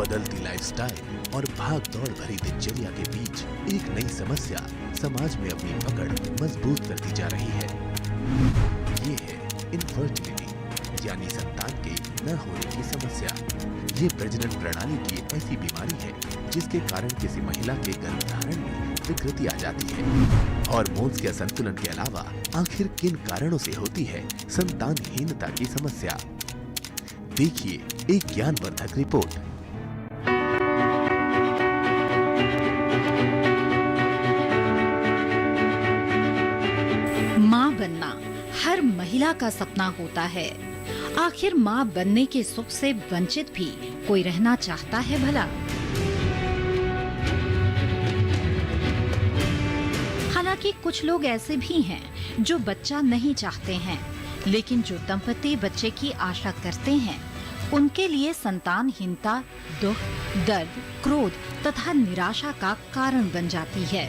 बदलती लाइफस्टाइल और भाग-दौड़ भरी दिनचर्या के बीच एक नई समस्या समाज में अपनी पकड़ मजबूत करती जा रही है। ये है इनफर्टिलिटी, यानी संतान के न होने की समस्या। ये प्रजनन प्रणाली की ऐसी बीमारी है जिसके कारण किसी महिला के गर्भधारण में विकृति आ जाती है। हार्मोन्स के असंतुलन के अलावा आखिर किन कारणों से होती है संतानहीनता की समस्या? देखिए एक ज्ञानवर्धक रिपोर्ट। मां बनना हर महिला का सपना होता है। आखिर मां बनने के सुख से वंचित भी कोई रहना चाहता है भला? हालांकि कुछ लोग ऐसे भी हैं जो बच्चा नहीं चाहते हैं, लेकिन जो दंपति बच्चे की आशा करते हैं, उनके लिए संतानहीनता दुख, दर्द, क्रोध तथा निराशा का कारण बन जाती है।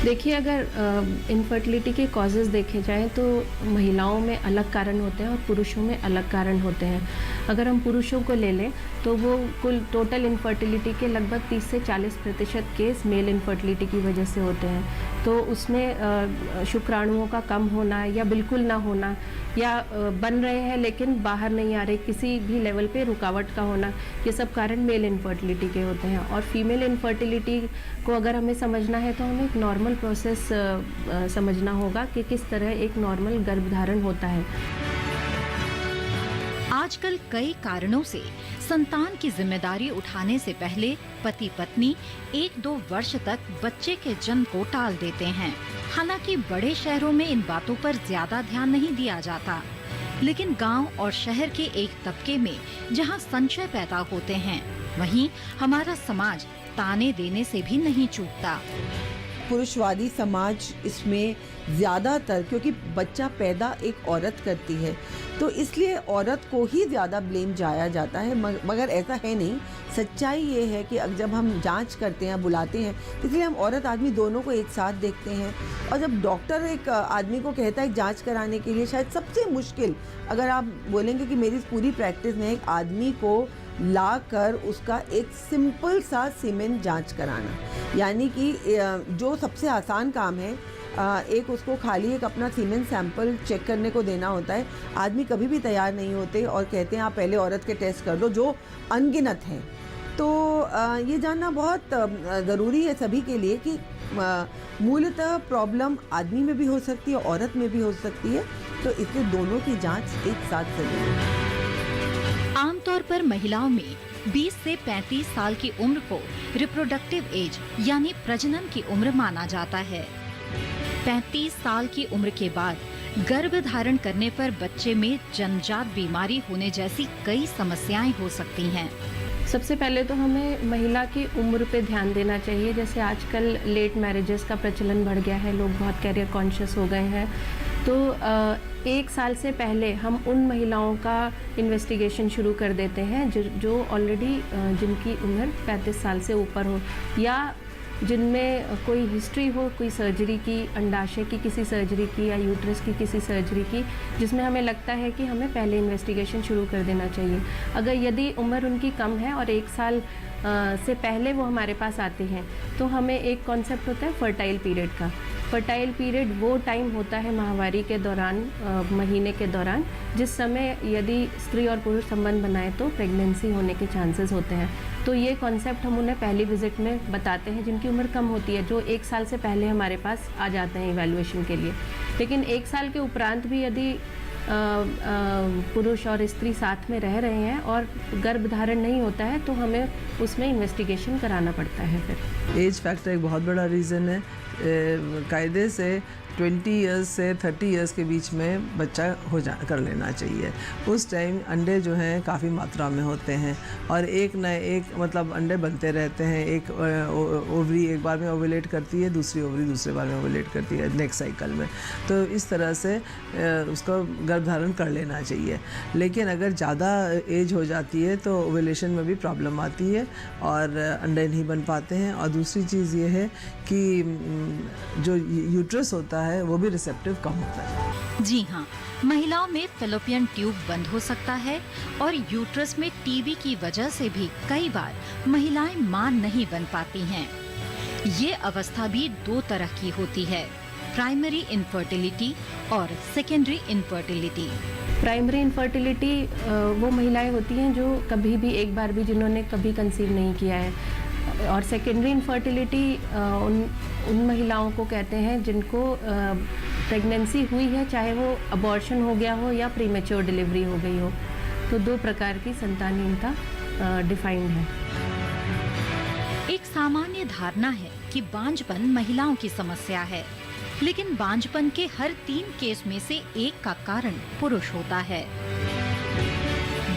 देखिए, अगर इनफर्टिलिटी के कॉजेज़ देखे जाएं तो महिलाओं में अलग कारण होते हैं और पुरुषों में अलग कारण होते हैं। अगर हम पुरुषों को ले लें तो वो कुल टोटल इनफर्टिलिटी के लगभग 30 से 40% केस मेल इनफर्टिलिटी की वजह से होते हैं। तो उसमें शुक्राणुओं का कम होना या बिल्कुल ना होना, या बन रहे हैं लेकिन बाहर नहीं आ रहे, किसी भी लेवल पे रुकावट का होना, ये सब कारण मेल इनफर्टिलिटी के होते हैं। और फीमेल इनफर्टिलिटी को अगर हमें समझना है तो हमें एक नॉर्मल प्रोसेस समझना होगा कि किस तरह एक नॉर्मल गर्भधारण होता है। आजकल कई कारणों से संतान की जिम्मेदारी उठाने से पहले पति पत्नी 1-2 वर्ष तक बच्चे के जन्म को टाल देते हैं। हालांकि बड़े शहरों में इन बातों पर ज्यादा ध्यान नहीं दिया जाता, लेकिन गांव और शहर के एक तबके में जहां संशय पैदा होते हैं, वहीं हमारा समाज ताने देने से भी नहीं चूकता। पुरुषवादी समाज इसमें ज़्यादातर, क्योंकि बच्चा पैदा एक औरत करती है तो इसलिए औरत को ही ज़्यादा ब्लेम जाया जाता है, मगर ऐसा है नहीं। सच्चाई ये है कि जब हम जांच करते हैं, बुलाते हैं, इसलिए हम औरत आदमी दोनों को एक साथ देखते हैं। और जब डॉक्टर एक आदमी को कहता है जांच कराने के लिए, शायद सबसे मुश्किल, अगर आप बोलेंगे कि मेरी पूरी प्रैक्टिस में एक आदमी को ला कर उसका एक सिंपल सा सीमेन जांच कराना, यानी कि जो सबसे आसान काम है, एक उसको खाली एक अपना सीमेन सैंपल चेक करने को देना होता है। आदमी कभी भी तैयार नहीं होते और कहते हैं आप पहले औरत के टेस्ट कर दो, जो अनगिनत हैं। तो ये जानना बहुत ज़रूरी है सभी के लिए कि मूलतः प्रॉब्लम आदमी में भी हो सकती है, औरत में भी हो सकती है, तो इसलिए दोनों की जांच एक साथ जरूरी है। आमतौर पर महिलाओं में 20 से 35 साल की उम्र को रिप्रोडक्टिव एज यानी प्रजनन की उम्र माना जाता है। 35 साल की उम्र के बाद गर्भ धारण करने पर बच्चे में जन्मजात बीमारी होने जैसी कई समस्याएं हो सकती हैं। सबसे पहले तो हमें महिला की उम्र पे ध्यान देना चाहिए। जैसे आजकल लेट मैरिजेस का प्रचलन बढ़ गया है, लोग बहुत कैरियर कॉन्शियस हो गए हैं, तो 1 साल से पहले हम उन महिलाओं का इन्वेस्टिगेशन शुरू कर देते हैं जो ऑलरेडी जिनकी उम्र 35 साल से ऊपर हो, या जिनमें कोई हिस्ट्री हो, कोई सर्जरी की, अंडाशय की किसी सर्जरी की या यूट्रस की किसी सर्जरी की, जिसमें हमें लगता है कि हमें पहले इन्वेस्टिगेशन शुरू कर देना चाहिए। अगर यदि उम्र उनकी कम है और 1 साल से पहले वो हमारे पास आते हैं, तो हमें एक कॉन्सेप्ट होता है फर्टाइल पीरियड का। फर्टाइल पीरियड वो टाइम होता है माहवारी के दौरान, महीने के दौरान, जिस समय यदि स्त्री और पुरुष संबंध बनाए तो प्रेगनेंसी होने के चांसेस होते हैं। तो ये कॉन्सेप्ट हम उन्हें पहली विजिट में बताते हैं जिनकी उम्र कम होती है, जो 1 साल से पहले हमारे पास आ जाते हैं इवैल्यूएशन के लिए। लेकिन 1 साल के उपरांत भी यदि पुरुष और स्त्री साथ में रह रहे हैं और गर्भधारण नहीं होता है, तो हमें उसमें इन्वेस्टिगेशन कराना पड़ता है। फिर एज फैक्टर एक बहुत बड़ा रीज़न है। कायदे से 20 इयर्स से 30 इयर्स के बीच में बच्चा कर लेना चाहिए। उस टाइम अंडे जो हैं काफ़ी मात्रा में होते हैं और एक न एक मतलब अंडे बनते रहते हैं। एक ओवरी एक बार में ओवुलेट करती है, दूसरी ओवरी दूसरे बार में ओवुलेट करती है नेक्स्ट साइकिल में। तो इस तरह से उसको गर्भधारण कर लेना चाहिए। लेकिन अगर ज़्यादा एज हो जाती है तो ओवुलेशन में भी प्रॉब्लम आती है और अंडे नहीं बन पाते हैं। और दूसरी चीज़ ये है कि जो यूट्रस होता है वो भी रिसेप्टिव कम होता है। जी हाँ, महिलाओं में फैलोपियन ट्यूब बंद हो सकता है और यूट्रस में टीबी की वजह से भी कई बार महिलाएं मां नहीं बन पाती हैं। ये अवस्था भी दो तरह की होती है, प्राइमरी इनफर्टिलिटी और सेकेंडरी इनफर्टिलिटी। प्राइमरी इनफर्टिलिटी वो महिलाएं होती हैं जो कभी भी एक बार भी जिन्होंने कभी कंसीव नहीं किया है, और सेकेंडरी इनफर्टिलिटी उन महिलाओं को कहते हैं जिनको प्रेगनेंसी हुई है, चाहे वो अबॉर्शन हो गया हो या प्रीमेच्योर डिलीवरी हो गई हो। तो दो प्रकार की संतानहीनता डिफाइंड है। एक सामान्य धारणा है कि बांझपन महिलाओं की समस्या है, लेकिन बांझपन के हर 3 केस में से एक का कारण पुरुष होता है।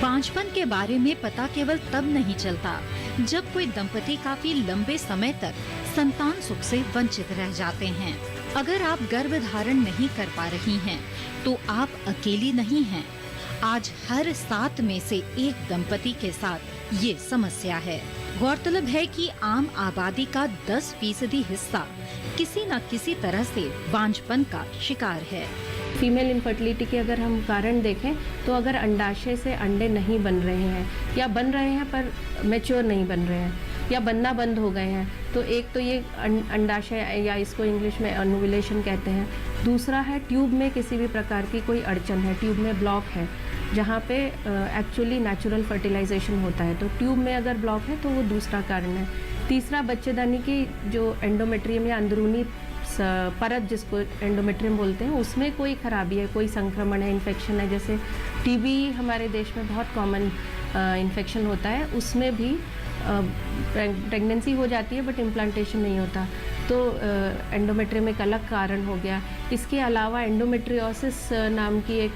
बांझपन के बारे में पता केवल तब नहीं चलता जब कोई दंपति काफी लंबे समय तक संतान सुख से वंचित रह जाते हैं। अगर आप गर्भधारण नहीं कर पा रही हैं, तो आप अकेली नहीं हैं। आज हर 7 में से एक दंपति के साथ ये समस्या है। गौरतलब है कि आम आबादी का 10% हिस्सा किसी न किसी तरह से बांझपन का शिकार है। फीमेल इनफर्टिलिटी के अगर हम कारण देखें तो अगर अंडाशय से अंडे नहीं बन रहे हैं या बन रहे हैं पर मैच्योर नहीं बन रहे हैं या बनना बंद हो गए हैं, तो एक तो ये अंडाशय या इसको इंग्लिश में ओव्यूलेशन कहते हैं। दूसरा है ट्यूब में किसी भी प्रकार की कोई अड़चन है, ट्यूब में ब्लॉक है जहाँ पे एक्चुअली नेचुरल फर्टिलाइजेशन होता है, तो ट्यूब में अगर ब्लॉक है तो वो दूसरा कारण है। तीसरा बच्चेदानी की जो एंडोमेट्रियम या अंदरूनी परत जिसको एंडोमेट्रियम बोलते हैं, उसमें कोई खराबी है, कोई संक्रमण है, इन्फेक्शन है। जैसे टीबी हमारे देश में बहुत कॉमन इन्फेक्शन होता है, उसमें भी प्रेगनेंसी हो जाती है बट इम्प्लांटेशन नहीं होता, तो एंडोमेट्रियम एक अलग कारण हो गया। इसके अलावा एंडोमेट्रियोसिस नाम की एक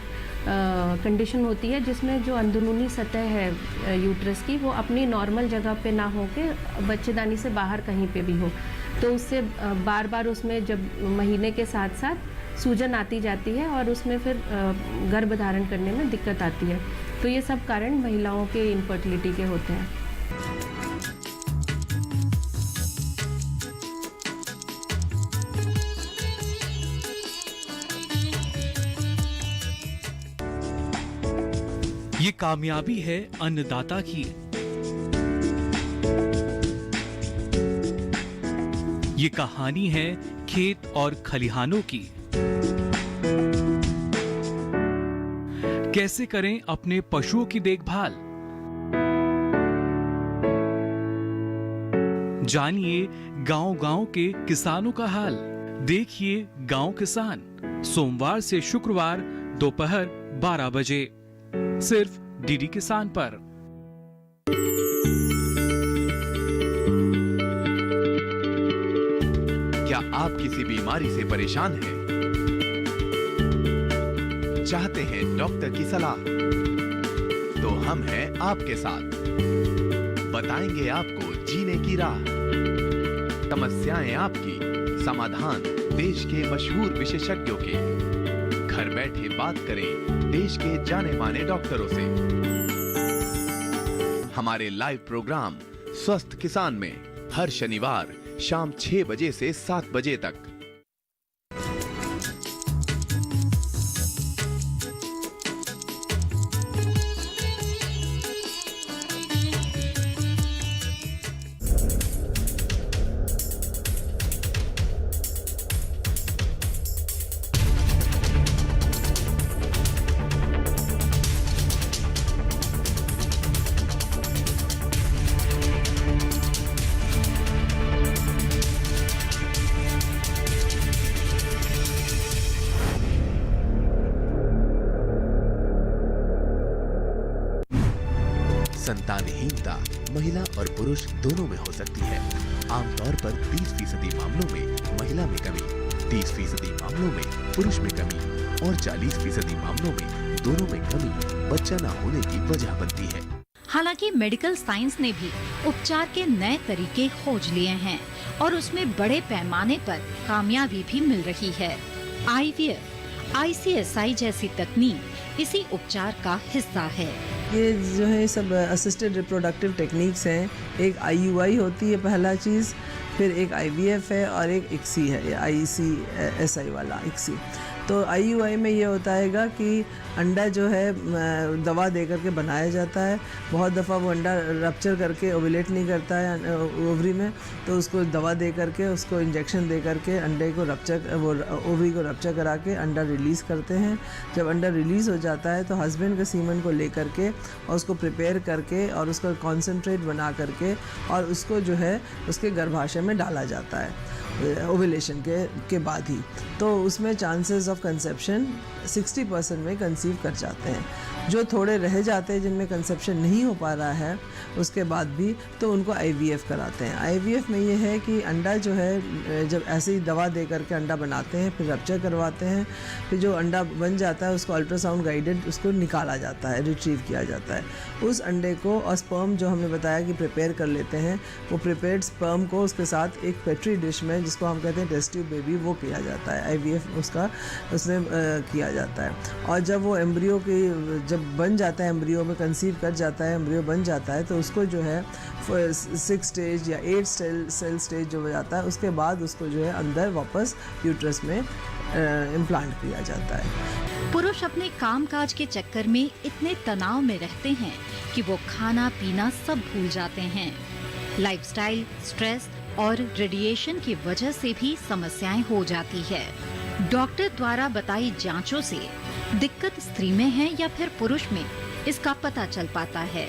कंडीशन होती है जिसमें जो अंदरूनी सतह है यूट्रस की वो अपनी नॉर्मल जगह पे ना हो के बच्चेदानी से बाहर कहीं पे भी हो, तो उससे बार बार उसमें जब महीने के साथ साथ सूजन आती जाती है और उसमें फिर गर्भ धारण करने में दिक्कत आती है। तो ये सब कारण महिलाओं के इनफर्टिलिटी के होते हैं। ये कामयाबी है अन्नदाता की। ये कहानी है खेत और खलिहानों की। कैसे करें अपने पशुओं की देखभाल, जानिए गांव-गांव के किसानों का हाल। देखिए गांव किसान, सोमवार से शुक्रवार दोपहर 12 बजे सिर्फ डीडी किसान पर। क्या आप किसी बीमारी से परेशान हैं? चाहते हैं डॉक्टर की सलाह? तो हम हैं आपके साथ, बताएंगे आपको जीने की राह। समस्याएं आपकी, समाधान देश के मशहूर विशेषज्ञों के। घर बैठे बात करें देश के जाने माने डॉक्टरों से। हमारे लाइव प्रोग्राम स्वस्थ किसान में हर शनिवार शाम 6 बजे से 7 बजे तक। संतानहीनता महिला और पुरुष दोनों में हो सकती है। आमतौर पर 30% मामलों में महिला में कमी, 30% मामलों में पुरुष में कमी और 40% मामलों में दोनों में कमी बच्चा न होने की वजह बनती है। हालांकि मेडिकल साइंस ने भी उपचार के नए तरीके खोज लिए हैं और उसमें बड़े पैमाने पर कामयाबी भी मिल रही है। IVF, ICSI जैसी तकनीक इसी उपचार का हिस्सा है। ये जो है सब असिस्टेड रिप्रोडक्टिव टेक्निक्स हैं। एक IUI होती है पहला चीज़, फिर एक IVF है और एक ICSI है, ICSI वाला ICSI। तो IUI में ये होता है कि अंडा जो है दवा दे करके बनाया जाता है। बहुत दफ़ा वो अंडा रप्चर करके ओवुलेट नहीं करता है ओवरी में, तो उसको दवा दे करके, उसको इंजेक्शन दे करके अंडे को ओवरी को रप्चर करा के अंडा रिलीज़ करते हैं। जब अंडा रिलीज़ हो जाता है तो हस्बैंड के सीमन को ले करके और उसको प्रिपेयर करके और उसका कॉन्सेंट्रेट बना करके और उसको जो है उसके गर्भाशय में डाला जाता है ओवुलेशन के बाद ही। तो उसमें चांसेस ऑफ कंसेप्शन 60% में कंसीव कर जाते हैं। जो थोड़े रह जाते हैं जिनमें कंसेप्शन नहीं हो पा रहा है उसके बाद भी, तो उनको IVF कराते हैं। IVF में ये है कि अंडा जो है जब ऐसे ही दवा दे करके अंडा बनाते हैं, फिर रप्चर करवाते हैं, फिर जो अंडा बन जाता है उसको अल्ट्रासाउंड गाइडेड उसको निकाला जाता है, रिट्रीव किया जाता है। उस अंडे को और स्पर्म जो हमने बताया कि प्रिपेयर कर लेते हैं, वो प्रिपेयर्ड स्पर्म को उसके साथ एक पेट्री डिश में, जिसको हम कहते हैं टेस्ट ट्यूब बेबी, वो किया जाता है। IVF उसमें किया जाता है। और जब वो एम्ब्रियो की जब बन जाता है, एम्ब्रियो में कंसीव कर जाता है, एम्ब्रियो बन जाता है, तो उसको जो है 6 स्टेज या 8 सेल स्टेज जो हो जाता है, उसके बाद उसको जो है अंदर वापस यूट्रस में इम्प्लांट किया जाता है। पुरुष अपने कामकाज के चक्कर में इतने तनाव में रहते हैं कि वो खाना पीना सब भूल जाते हैं। लाइफस्टाइल, स्ट्रेस और रेडिएशन की वजह से भी समस्याएं हो जाती है। डॉक्टर द्वारा बताई जांचों से दिक्कत स्त्री में है या फिर पुरुष में, इसका पता चल पाता है।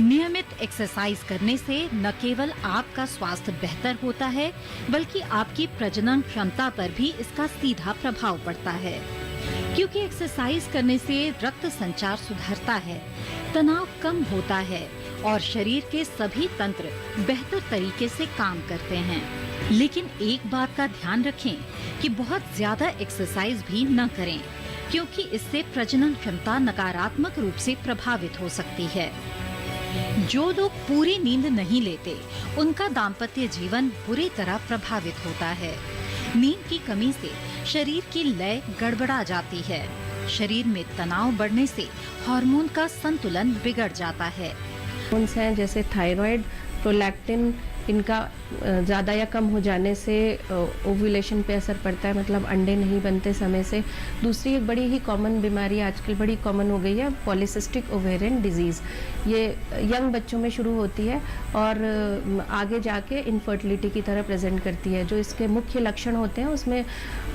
नियमित एक्सरसाइज करने से न केवल आपका स्वास्थ्य बेहतर होता है, बल्कि आपकी प्रजनन क्षमता पर भी इसका सीधा प्रभाव पड़ता है। क्योंकि एक्सरसाइज करने से रक्त संचार सुधरता है, तनाव कम होता है और शरीर के सभी तंत्र बेहतर तरीके से काम करते हैं। लेकिन एक बात का ध्यान रखें कि बहुत ज्यादा एक्सरसाइज भी न करें, क्योंकि इससे प्रजनन क्षमता नकारात्मक रूप से प्रभावित हो सकती है। जो लोग पूरी नींद नहीं लेते, उनका दाम्पत्य जीवन बुरी तरह प्रभावित होता है। नींद की कमी से शरीर की लय गड़बड़ा जाती है। शरीर में तनाव बढ़ने से हार्मोन का संतुलन बिगड़ जाता है। हार्मोन्स हैं जैसे थायराइड, प्रोलैक्टिन, इनका ज़्यादा या कम हो जाने से ओव्यूलेशन पे असर पड़ता है, मतलब अंडे नहीं बनते समय से। दूसरी एक बड़ी ही कॉमन बीमारी आजकल बड़ी कॉमन हो गई है, पॉलिसिस्टिक ओवेरियन डिजीज़। ये यंग बच्चों में शुरू होती है और आगे जाके इनफर्टिलिटी की तरह प्रेजेंट करती है। जो इसके मुख्य लक्षण होते हैं उसमें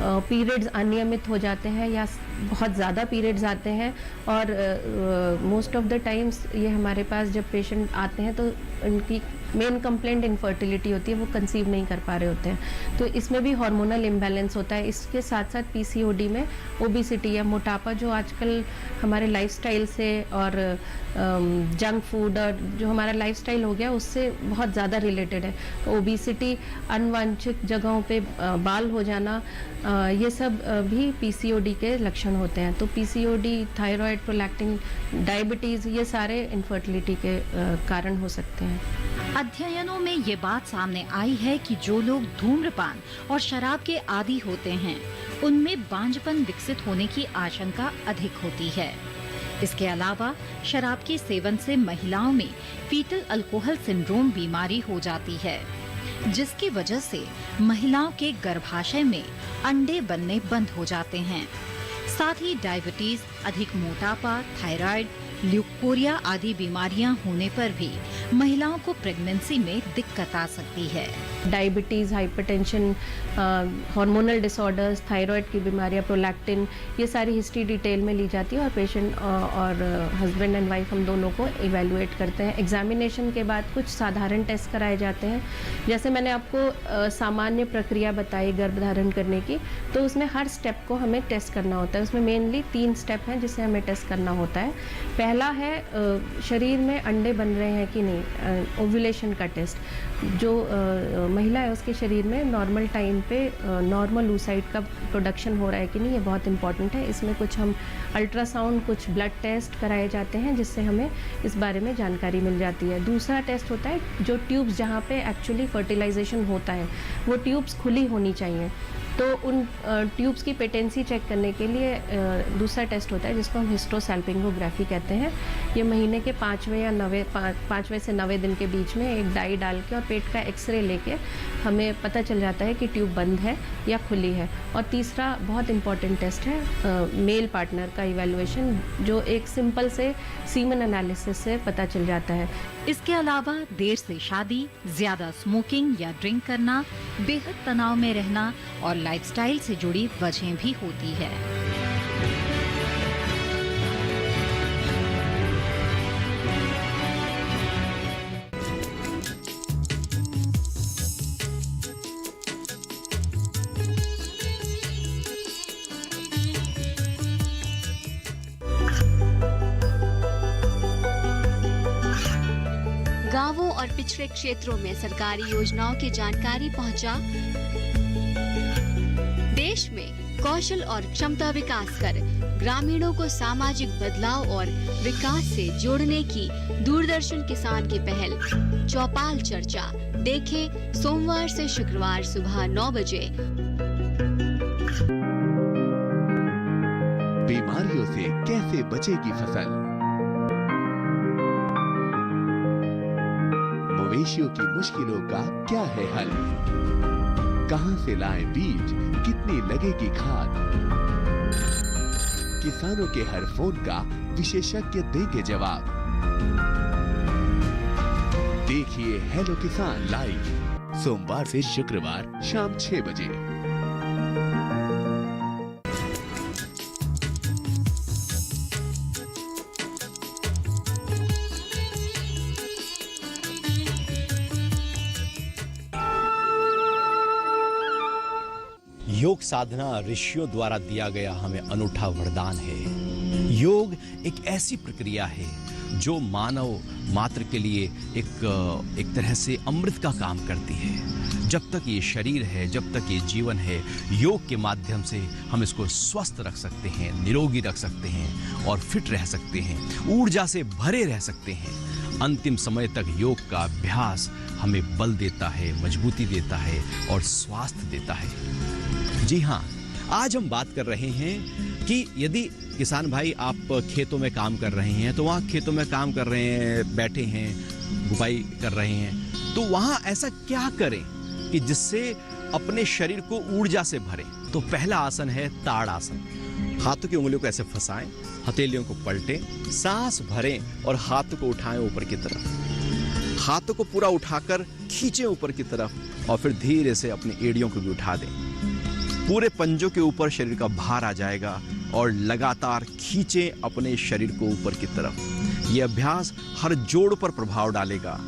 पीरियड्स अनियमित हो जाते हैं या बहुत ज़्यादा पीरियड्स आते हैं और मोस्ट ऑफ द टाइम्स ये हमारे पास जब पेशेंट आते हैं तो उनकी मेन कंप्लेंट इनफर्टिलिटी होती है, वो कंसीव नहीं कर पा रहे होते हैं। तो इसमें भी हार्मोनल इम्बैलेंस होता है। इसके साथ साथ PCOD में ओबेसिटी या मोटापा, जो आजकल हमारे लाइफस्टाइल से और जंक फूड और जो हमारा लाइफस्टाइल हो गया उससे बहुत ज़्यादा रिलेटेड है। तो ओबेसिटी, अनवांछित जगहों पे बाल हो जाना, ये सब भी PCOD के लक्षण होते हैं। तो PCOD, थायराइड, प्रोलैक्टिन, डायबिटीज़, ये सारे इनफर्टिलिटी के कारण हो सकते हैं। अध्ययनों में ये बात सामने आई है कि जो लोग धूम्रपान और शराब के आदी होते हैं, उनमें बांझपन विकसित होने की आशंका अधिक होती है। इसके अलावा शराब के सेवन से महिलाओं में फीटल अल्कोहल सिंड्रोम बीमारी हो जाती है, जिसकी वजह से महिलाओं के गर्भाशय में अंडे बनने बंद हो जाते हैं। साथ ही डायबिटीज, अधिक मोटापा, थायराइड, ल्यूकोरिया आदि बीमारियां होने पर भी महिलाओं को प्रेगनेंसी में दिक्कत आ सकती है। Diabetes, hypertension, hormonal disorders, thyroid की बीमारियां, प्रोलैक्टिन, ये सारी हिस्ट्री डिटेल में ली जाती है और पेशेंट और हस्बैंड एंड वाइफ हम दोनों को इवैल्यूएट करते हैं। एग्जामिनेशन के बाद कुछ साधारण टेस्ट कराए जाते हैं। जैसे मैंने आपको सामान्य प्रक्रिया बताई गर्भधारण करने की, तो उसमें हर स्टेप को हमें टेस्ट करना होता है। उसमें मेनली 3 स्टेप हैं जिसे हमें टेस्ट करना होता है। पहला है शरीर में अंडे बन रहे हैं कि नहीं, ओव्यूलेशन का टेस्ट। जो महिला है उसके शरीर में नॉर्मल टाइम पे नॉर्मल oocyte का प्रोडक्शन हो रहा है कि नहीं, ये बहुत इंपॉर्टेंट है। इसमें कुछ हम अल्ट्रासाउंड, कुछ ब्लड टेस्ट कराए जाते हैं जिससे हमें इस बारे में जानकारी मिल जाती है। दूसरा टेस्ट होता है जो ट्यूब्स जहाँ पे एक्चुअली फर्टिलाइजेशन होता है वो ट्यूब्स खुली होनी चाहिए। तो उन ट्यूब्स की पेटेंसी चेक करने के लिए दूसरा टेस्ट होता है जिसको हम हिस्टोसैल्पिंगोग्राफी कहते हैं। ये महीने के 5वें या 5वें से 9वें दिन के बीच में एक डाई डाल के और पेट का एक्सरे लेके हमें पता चल जाता है कि ट्यूब बंद है या खुली है। और तीसरा बहुत इम्पॉर्टेंट टेस्ट है मेल पार्टनर का इवैल्यूएशन, जो एक सिंपल से सीमन एनालिसिस से पता चल जाता है। इसके अलावा देर से शादी, ज्यादा स्मोकिंग या ड्रिंक करना, बेहद तनाव में रहना और लाइफस्टाइल से जुड़ी वजहें भी होती है। गांवों और पिछड़े क्षेत्रों में सरकारी योजनाओं की जानकारी पहुंचा। देश में कौशल और क्षमता विकास कर ग्रामीणों को सामाजिक बदलाव और विकास से जोड़ने की दूरदर्शन किसान की पहल चौपाल चर्चा देखें सोमवार से शुक्रवार सुबह 9 बजे। बीमारियों से कैसे बचेगी फसल, मवेशियों की मुश्किलों का क्या है हल, कहां से लाएं बीज, कितनी लगेगी खाद, किसानों के हर फोन का विशेषज्ञ देंगे जवाब। देखिए हेलो किसान लाइव सोमवार से शुक्रवार शाम 6 बजे। योग साधना ऋषियों द्वारा दिया गया हमें अनूठा वरदान है। योग एक ऐसी प्रक्रिया है जो मानव मात्र के लिए एक तरह से अमृत का काम करती है। जब तक ये शरीर है, जब तक ये जीवन है, योग के माध्यम से हम इसको स्वस्थ रख सकते हैं, निरोगी रख सकते हैं और फिट रह सकते हैं, ऊर्जा से भरे रह सकते हैं। अंतिम समय तक योग का अभ्यास हमें बल देता है, मजबूती देता है और स्वास्थ्य देता है। जी हाँ, आज हम बात कर रहे हैं कि यदि किसान भाई आप खेतों में काम कर रहे हैं, तो वहाँ खेतों में काम कर रहे हैं, बैठे हैं, बुवाई कर रहे हैं, तो वहाँ ऐसा क्या करें कि जिससे अपने शरीर को ऊर्जा से भरें। तो पहला आसन है ताड़ आसन। हाथों की उंगलियों को ऐसे फंसाएं, हथेलियों को पलटें, सांस भरें और हाथों को उठाएं ऊपर की तरफ। हाथों को पूरा उठाकर खींचें ऊपर की तरफ और फिर धीरे से अपनी एड़ियों को भी उठा दें। पूरे पंजों के ऊपर शरीर का भार आ जाएगा और लगातार खींचें अपने शरीर को ऊपर की तरफ। यह अभ्यास हर जोड़ पर प्रभाव डालेगा,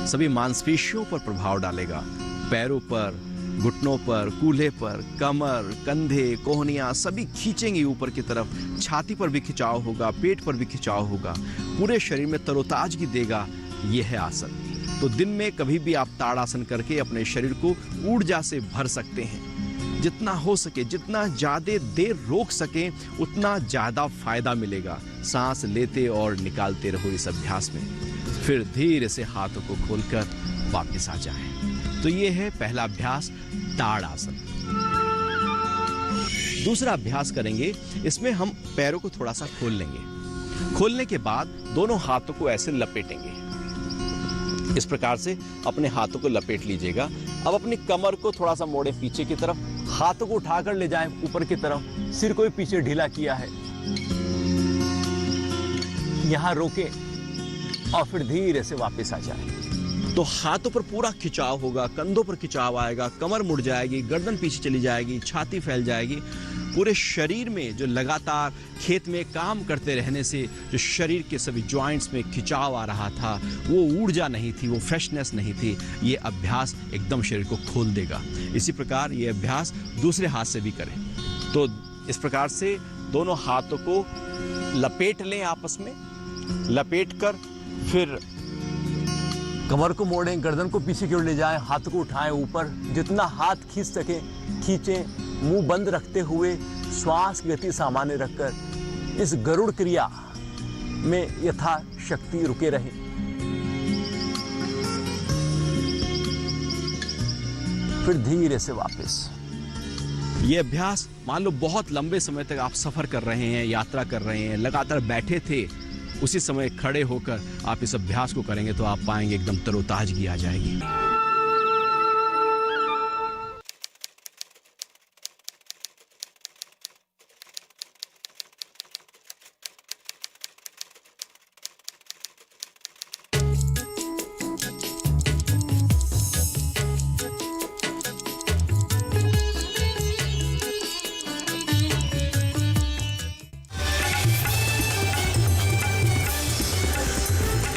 सभी मांसपेशियों पर प्रभाव डालेगा, पैरों पर, घुटनों पर, कूल्हे पर, कमर, कंधे, कोहनियां सभी खींचेंगे ऊपर की तरफ। छाती पर भी खिंचाव होगा, पेट पर भी खिंचाव होगा, पूरे शरीर में तरोताजगी देगा। यह है आसन। तो दिन में कभी भी आप ताड़ासन करके अपने शरीर को ऊर्जा से भर सकते हैं। जितना हो सके, जितना ज्यादा देर रोक सके, उतना ज्यादा फायदा मिलेगा। सांस लेते और निकालते रहो इस अभ्यास में। फिर धीरे से हाथों को खोलकर वापस आ जाएं। तो ये है पहला अभ्यास, ताड़ आसन। दूसरा अभ्यास करेंगे, इसमें हम पैरों को थोड़ा सा खोल लेंगे। खोलने के बाद दोनों हाथों को ऐसे लपेटेंगे। इस प्रकार से अपने हाथों को लपेट लीजिएगा। अब अपनी कमर को थोड़ा सा मोड़े पीछे की तरफ, हाथों को उठाकर ले जाएं ऊपर की तरफ, सिर को भी पीछे ढीला किया है, यहां रोकें और फिर धीरे से वापस आ जाएं। तो हाथों पर पूरा खिंचाव होगा, कंधों पर खिंचाव आएगा, कमर मुड़ जाएगी, गर्दन पीछे चली जाएगी, छाती फैल जाएगी। पूरे शरीर में जो लगातार खेत में काम करते रहने से जो शरीर के सभी जॉइंट्स में खिंचाव आ रहा था, वो ऊर्जा नहीं थी, वो फ्रेशनेस नहीं थी। ये अभ्यास एकदम शरीर को खोल देगा। इसी प्रकार ये अभ्यास दूसरे हाथ से भी करें। तो इस प्रकार से दोनों हाथों को लपेट लें आपस में, लपेट कर फिर कमर को मोड़ें, गर्दन को पीछे की ओर ले जाएं, हाथ को उठाएं ऊपर, जितना हाथ खींच सके खींचें। मुंह बंद रखते हुए श्वास की गति सामान्य रखकर इस गरुड़ क्रिया में यथाशक्ति रुके रहें। फिर धीरे से वापस। ये अभ्यास मान लो बहुत लंबे समय तक आप सफर कर रहे हैं, यात्रा कर रहे हैं, लगातार बैठे थे, उसी समय खड़े होकर आप इस अभ्यास को करेंगे तो आप पाएंगे एकदम तरोताजगी आ जाएगी।